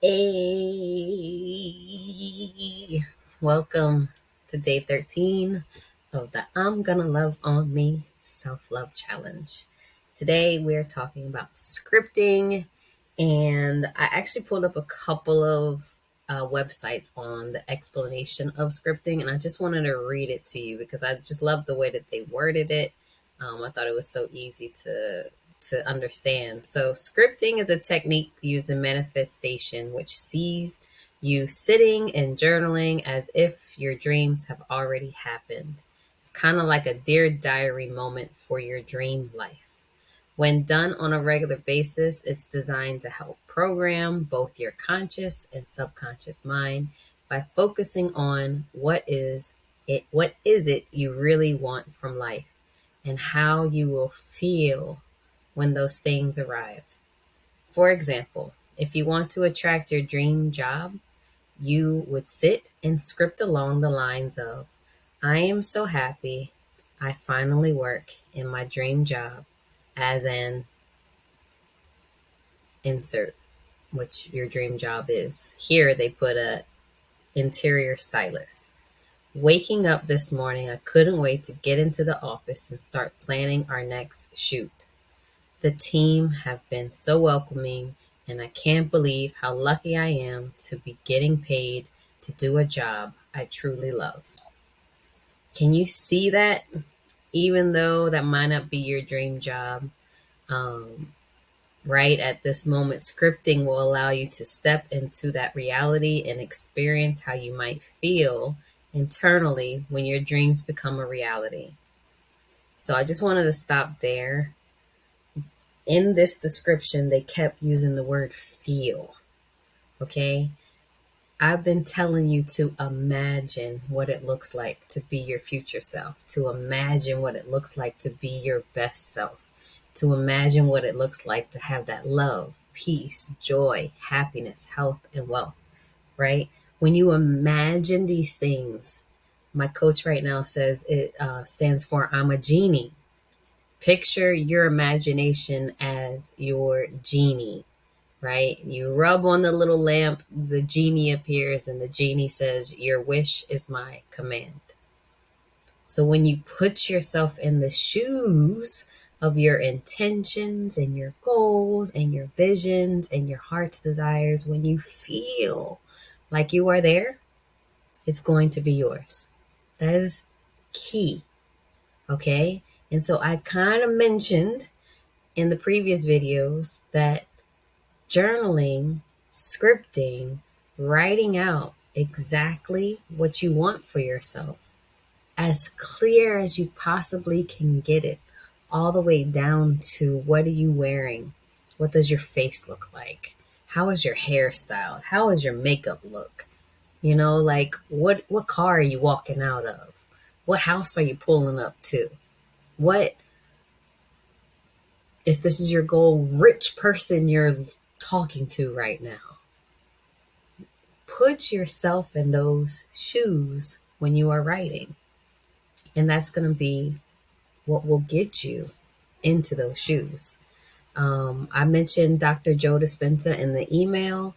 Hey, welcome to day 13 of the I'm Gonna Love on Me Self Love Challenge. Today we're talking about scripting, and I actually pulled up a couple of websites on the explanation of scripting, and I just wanted to read it to you because I just love the way that they worded it. I thought it was so easy to understand. So, scripting is a technique used in manifestation which sees you sitting and journaling as if your dreams have already happened. It's kind of like a dear diary moment for your dream life. When done on a regular basis, it's designed to help program both your conscious and subconscious mind by focusing on what is it you really want from life and how you will feel when those things arrive. For example, if you want to attract your dream job, you would sit and script along the lines of, I am so happy I finally work in my dream job as an insert, which your dream job is. Here they put a interior stylist. Waking up this morning, I couldn't wait to get into the office and start planning our next shoot. The team have been so welcoming, and I can't believe how lucky I am to be getting paid to do a job I truly love. Can you see that? Even though that might not be your dream job, um, right at this moment, scripting will allow you to step into that reality and experience how you might feel internally when your dreams become a reality. So I just wanted to stop there. In this description, they kept using the word feel. Okay. I've been telling you to imagine what it looks like to be your future self, to imagine what it looks like to be your best self, to imagine what it looks like to have that love, peace, joy, happiness, health, and wealth, right? When you imagine these things, my coach right now says it stands for I'm a genie. Picture your imagination as your genie, right? You rub on the little lamp, the genie appears, and the genie says, your wish is my command. So when you put yourself in the shoes of your intentions and your goals and your visions and your heart's desires, when you feel like you are there, it's going to be yours. That is key. Okay. And so I kind of mentioned in the previous videos that journaling, scripting, writing out exactly what you want for yourself, as clear as you possibly can get it, all the way down to what are you wearing? What does your face look like? How is your hair styled? How is your makeup look? Like what car are you walking out of? What house are you pulling up to? What, if this is your goal, rich person you're talking to right now? Put yourself in those shoes when you are writing. And that's going to be what will get you into those shoes. I mentioned Dr. Joe Dispenza in the email.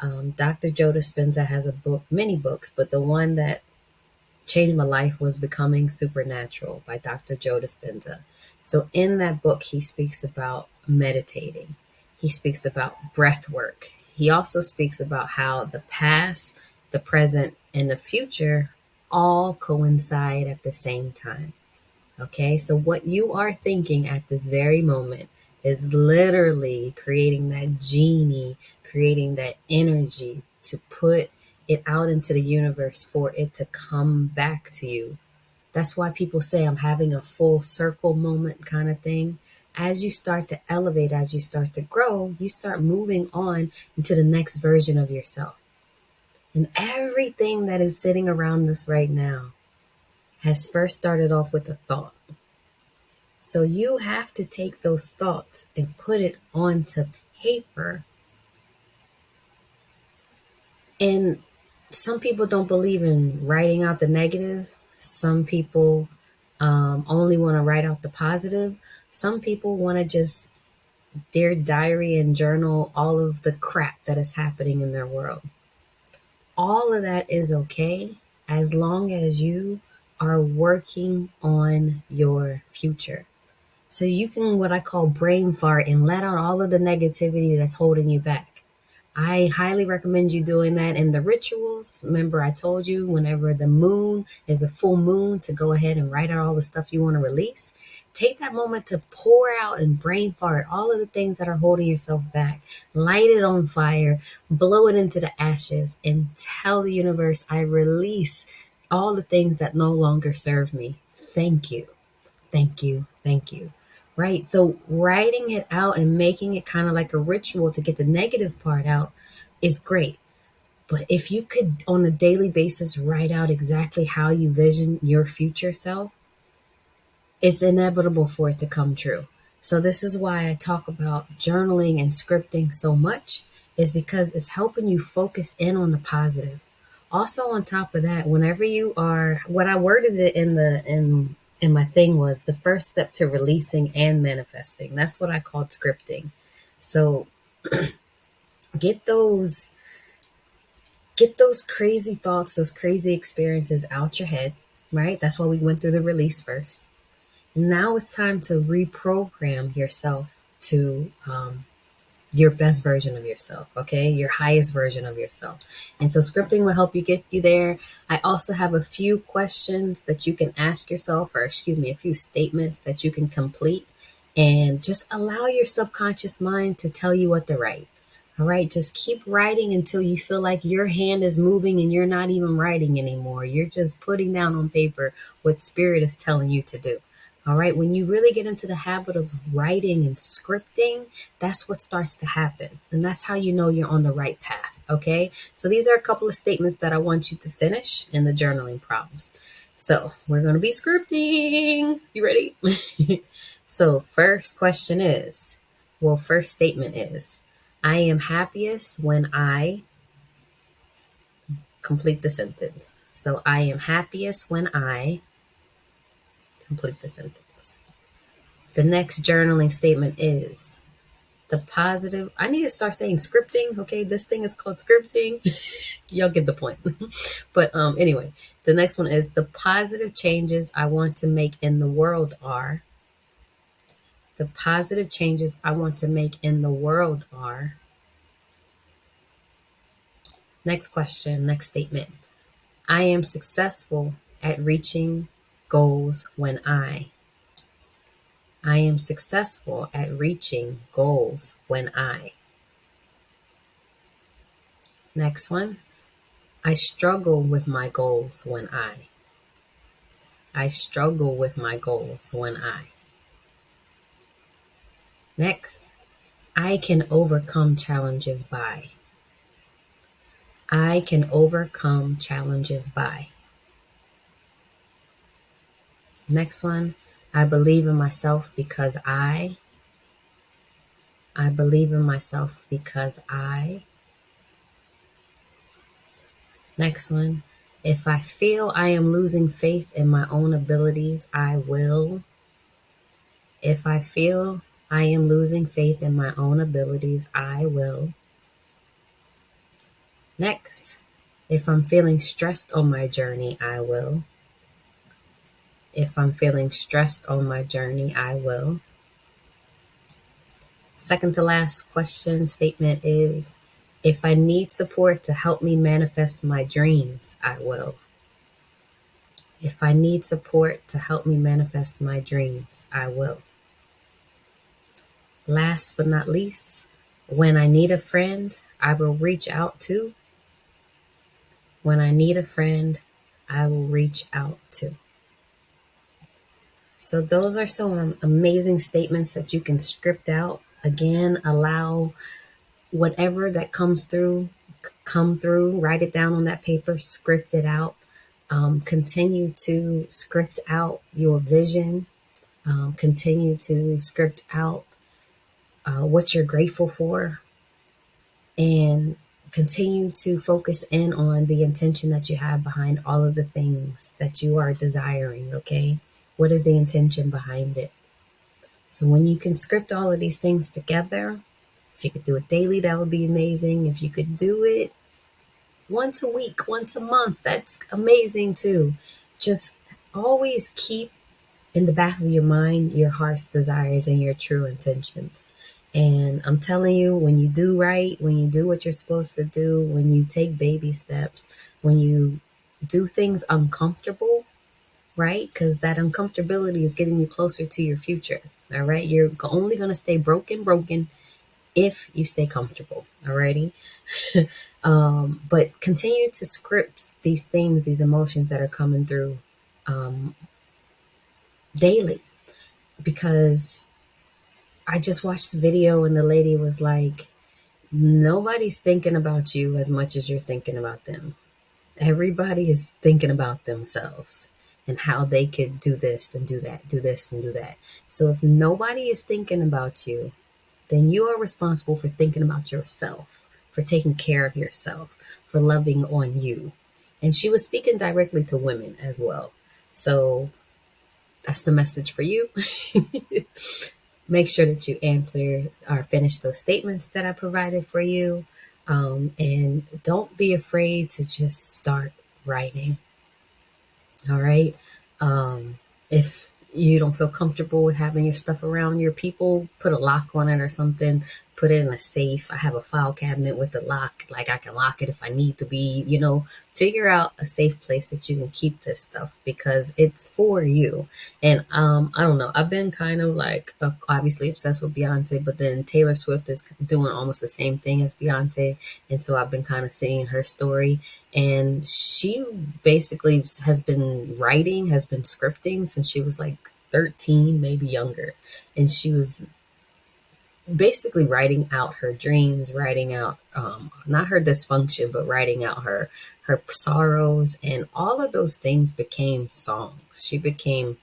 Dr. Joe Dispenza has a book, many books, but the one that changed my life was Becoming Supernatural by Dr. Joe Dispenza. So in that book, he speaks about meditating. He speaks about breath work. He also speaks about how the past, the present, and the future all coincide at the same time. Okay, so what you are thinking at this very moment is literally creating that genie, creating that energy to put it out into the universe for it to come back to you. That's why people say I'm having a full circle moment kind of thing. As you start to elevate, as you start to grow, you start moving on into the next version of yourself. And everything that is sitting around us right now has first started off with a thought. So you have to take those thoughts and put it onto paper. And some people don't believe in writing out the negative. Some people only want to write out the positive. Some people want to just Dear diary and journal all of the crap that is happening in their world. All of that is okay as long as you are working on your future. So you can, what I call, brain fart and let out all of the negativity that's holding you back. I highly recommend you doing that in the rituals. Remember, I told you whenever the moon is a full moon to go ahead and write out all the stuff you want to release. Take that moment to pour out and brain fart all of the things that are holding yourself back. Light it on fire, blow it into the ashes, and tell the universe, I release all the things that no longer serve me. Thank you. Thank you. Thank you. Right. So writing it out and making it kind of like a ritual to get the negative part out is great. But if you could, on a daily basis, write out exactly how you vision your future self, it's inevitable for it to come true. So this is why I talk about journaling and scripting so much, is because it's helping you focus in on the positive. Also, on top of that, whenever you are, what I worded it in my thing was the first step to releasing and manifesting. That's what I called scripting. So get those get those crazy thoughts, those crazy experiences out your head, right? That's why we went through the release first. Now it's time to reprogram yourself to your best version of yourself, okay? Your highest version of yourself. And so scripting will help you get you there. I also have a few questions that you can ask yourself, or excuse me, a few statements that you can complete, and just allow your subconscious mind to tell you what to write. All right, just keep writing until you feel like your hand is moving and you're not even writing anymore. You're just putting down on paper what spirit is telling you to do. All right, when you really get into the habit of writing and scripting, that's what starts to happen. And that's how you know you're on the right path. Okay, so these are a couple of statements that I want you to finish in the journaling prompts. So we're going to be scripting. You ready? So, first question is, well, first statement is, I am happiest when I complete the sentence. So, I am happiest when I complete the sentence. The next journaling statement is, the positive, I need to start saying scripting. Okay, this thing is called scripting. Y'all get the point. But anyway, the next one is, the positive changes I want to make in the world are. The positive changes I want to make in the world are. Next question, next statement. I am successful at reaching goals when I am successful at reaching goals when I. Next one. I struggle with my goals when I struggle with my goals when I. Next. I can overcome challenges by. I can overcome challenges by. Next one. I believe in myself because I believe in myself because I. Next one. If I feel I am losing faith in my own abilities, I will. If I feel I am losing faith in my own abilities, I will. Next. If I'm feeling stressed on my journey, I will. If I'm feeling stressed on my journey, I will. Second to last question statement is, if I need support to help me manifest my dreams, I will. If I need support to help me manifest my dreams, I will. Last but not least, when I need a friend, I will reach out to. When I need a friend, I will reach out to. So those are some amazing statements that you can script out. Again, allow whatever that comes through, come through, write it down on that paper, script it out. Continue to script out your vision. Continue to script out what you're grateful for, and continue to focus in on the intention that you have behind all of the things that you are desiring. Okay, what is the intention behind it? So when you can script all of these things together, if you could do it daily, that would be amazing. If you could do it once a week, once a month, that's amazing too. Just always keep in the back of your mind your heart's desires and your true intentions. And I'm telling you, when you do right, when you do what you're supposed to do, when you take baby steps, when you do things uncomfortable, right? Because that uncomfortability is getting you closer to your future. All right. You're only going to stay broken if you stay comfortable. Alrighty. But continue to script these things, these emotions that are coming through um, daily. Because I just watched a video and the lady was like, nobody's thinking about you as much as you're thinking about them. Everybody is thinking about themselves and how they could do this and do that, do this and do that. So if nobody is thinking about you, then you are responsible for thinking about yourself, for taking care of yourself, for loving on you. And she was speaking directly to women as well. So that's the message for you. Make sure that you answer or finish those statements that I provided for you. And don't be afraid to just start writing. All right. If you don't feel comfortable with having your stuff around your people, put a lock on it or something. Put it in a safe. I have a file cabinet with a lock. Like I can lock it if I need to be, figure out a safe place that you can keep this stuff because it's for you. And I don't know. I've been kind of like obviously obsessed with Beyonce, but then Taylor Swift is doing almost the same thing as Beyonce. And so I've been kind of seeing her story, and she basically has been scripting since she was like 13, maybe younger. And she was basically writing out her dreams, writing out not her dysfunction, but writing out her sorrows, and all of those things became songs. She became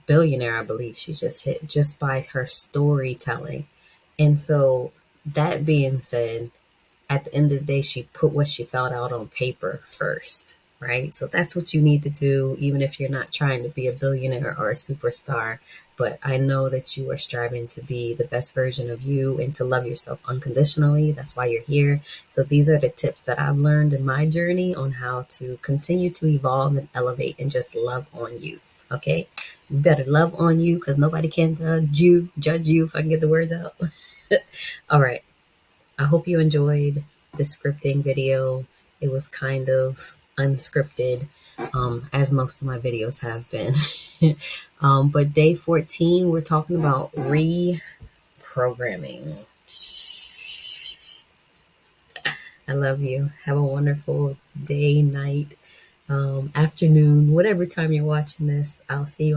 billionaire, I believe she just hit just by her storytelling. And so that being said, at the end of the day, she put what she felt out on paper first, right? So that's what you need to do, even if you're not trying to be a billionaire or a superstar. But I know that you are striving to be the best version of you and to love yourself unconditionally. That's why you're here. So these are the tips that I've learned in my journey on how to continue to evolve and elevate and just love on you. Okay? You better love on you because nobody can judge you, if I can get the words out. All right. I hope you enjoyed the scripting video. It was kind of unscripted, as most of my videos have been. But day 14, we're talking about reprogramming. I love you. Have a wonderful day, night, afternoon, whatever time you're watching this. I'll see you